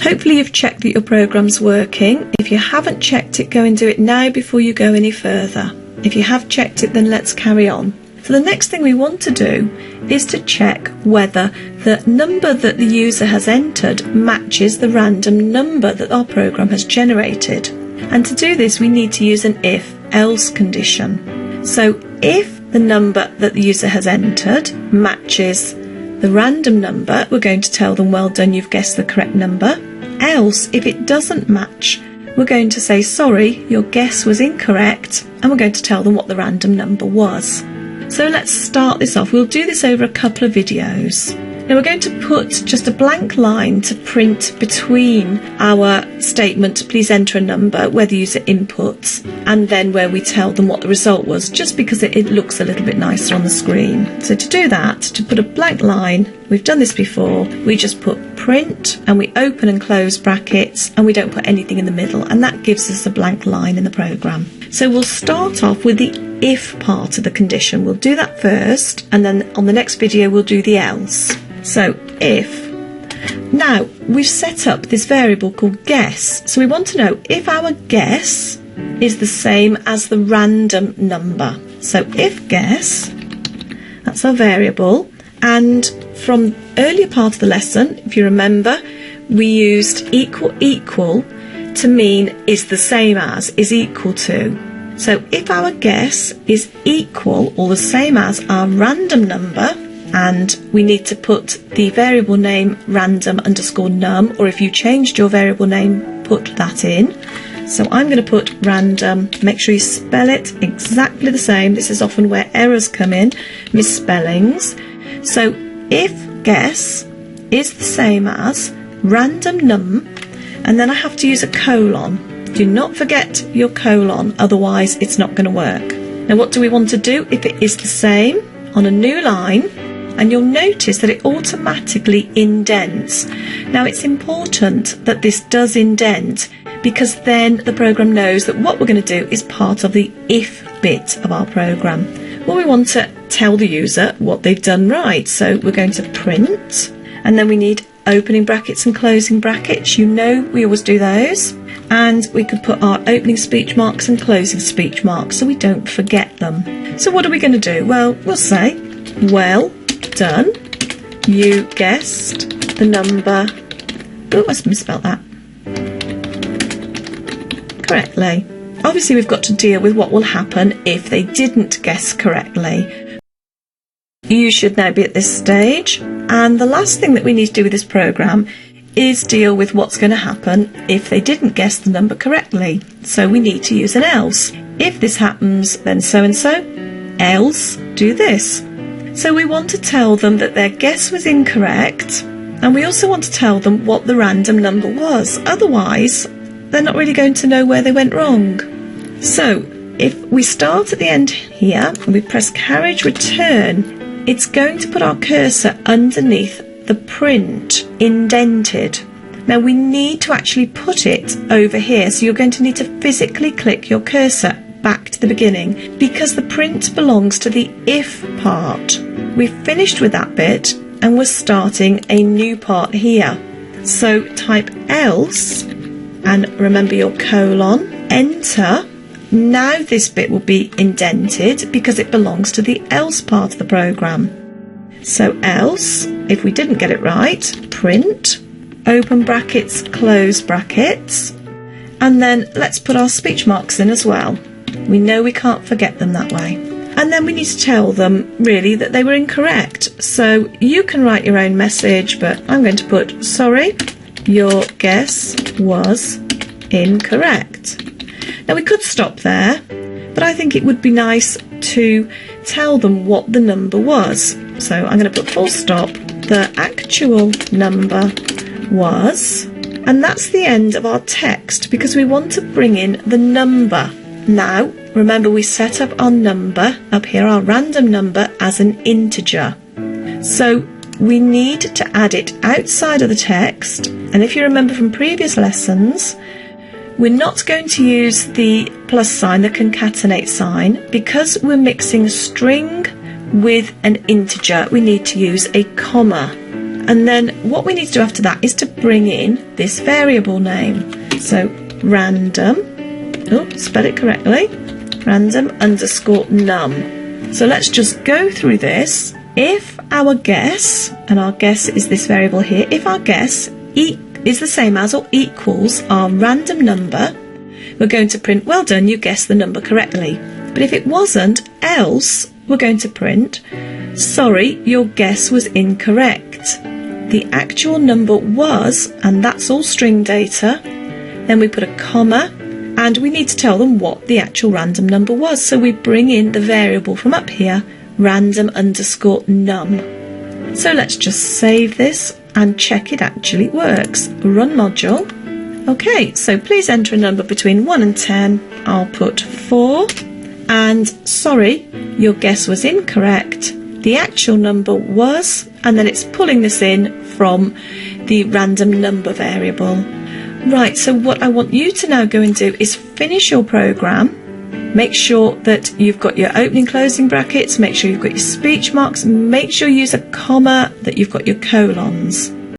Hopefully you've checked that your program's working. If you haven't checked it, go and do it now before you go any further. If you have checked it, then let's carry on. So the next thing we want to do is to check whether the number that the user has entered matches the random number that our program has generated. And to do this, we need to use an if-else condition. So if the number that the user has entered matches the random number, we're going to tell them, well done, you've guessed the correct number. Else, if it doesn't match, we're going to say, sorry, your guess was incorrect, and we're going to tell them what the random number was. So let's start this off. We'll do this over a couple of videos. Now we're going to put just a blank line to print between our statement, please enter a number, where the user inputs, and then where we tell them what the result was, just because it looks a little bit nicer on the screen. So to do that, to put a blank line, we've done this before, we just put print and we open and close brackets and we don't put anything in the middle, and that gives us a blank line in the program. So we'll start off with the if part of the condition. We'll do that first, and then on the next video we'll do the else. So if. Now we've set up this variable called guess, so we want to know if our guess is the same as the random number. So if guess, that's our variable, and from earlier part of the lesson, if you remember, we used equal to mean is the same as, is equal to. So if our guess is equal or the same as our random number, and we need to put the variable name random underscore num, or if you changed your variable name, put that in. So I'm going to put random, make sure you spell it exactly the same. This is often where errors come in, misspellings. So if guess is the same as random num, and then I have to use a colon. Do not forget your colon, otherwise it's not going to work. Now what do we want to do if it is the same on a new line? And you'll notice that it automatically indents. Now it's important that this does indent, because then the program knows that what we're going to do is part of the if bit of our program. Well, we want to tell the user what they've done right, so we're going to print, and then we need opening brackets and closing brackets. You know we always do those, and we could put our opening speech marks and closing speech marks so we don't forget them. So what are we going to do? Well, we'll say, well done, you guessed the number, oh, I misspelled that, correctly. Obviously we've got to deal with what will happen if they didn't guess correctly. You should now be at this stage, and the last thing that we need to do with this program is deal with what's going to happen if they didn't guess the number correctly. So we need to use an else. If this happens, then so and so, else do this. So we want to tell them that their guess was incorrect, and we also want to tell them what the random number was. Otherwise, they're not really going to know where they went wrong. So if we start at the end here and we press carriage return, it's going to put our cursor underneath the print indented. Now we need to actually put it over here, so you're going to need to physically click your cursor back to the beginning, because the print belongs to the if part. We've finished with that bit and we're starting a new part here. So type else, and remember your colon, enter. Now this bit will be indented because it belongs to the else part of the program. So else, if we didn't get it right, print, open brackets, close brackets, and then let's put our speech marks in as well. We know we can't forget them that way. And then we need to tell them really that they were incorrect. So you can write your own message, but I'm going to put, sorry, your guess was incorrect. Now we could stop there, but I think it would be nice to tell them what the number was. So I'm going to put full stop, the actual number was, and that's the end of our text, because we want to bring in the number. Now remember, we set up our number up here, our random number, as an integer. So we need to add it outside of the text, and if you remember from previous lessons, we're not going to use the plus sign, the concatenate sign, because we're mixing a string with an integer. We need to use a comma. And then what we need to do after that is to bring in this variable name. So random, spell it correctly, random underscore num. So let's just go through this. If our guess, and our guess is this variable here, if our guess is the same as or equals our random number, we're going to print, well done, you guessed the number correctly. But if it wasn't, else, we're going to print, sorry, your guess was incorrect. The actual number was, and that's all string data. Then we put a comma, and we need to tell them what the actual random number was. So we bring in the variable from up here, random underscore num. So let's just save this and check it actually works. Run module. Okay, so please enter a number between 1 and 10. I'll put 4. And sorry, your guess was incorrect. The actual number was, and then it's pulling this in from the random number variable. Right, so what I want you to now go and do is finish your program. Make sure that you've got your opening closing brackets, make sure you've got your speech marks, make sure you use a comma, that you've got your colons.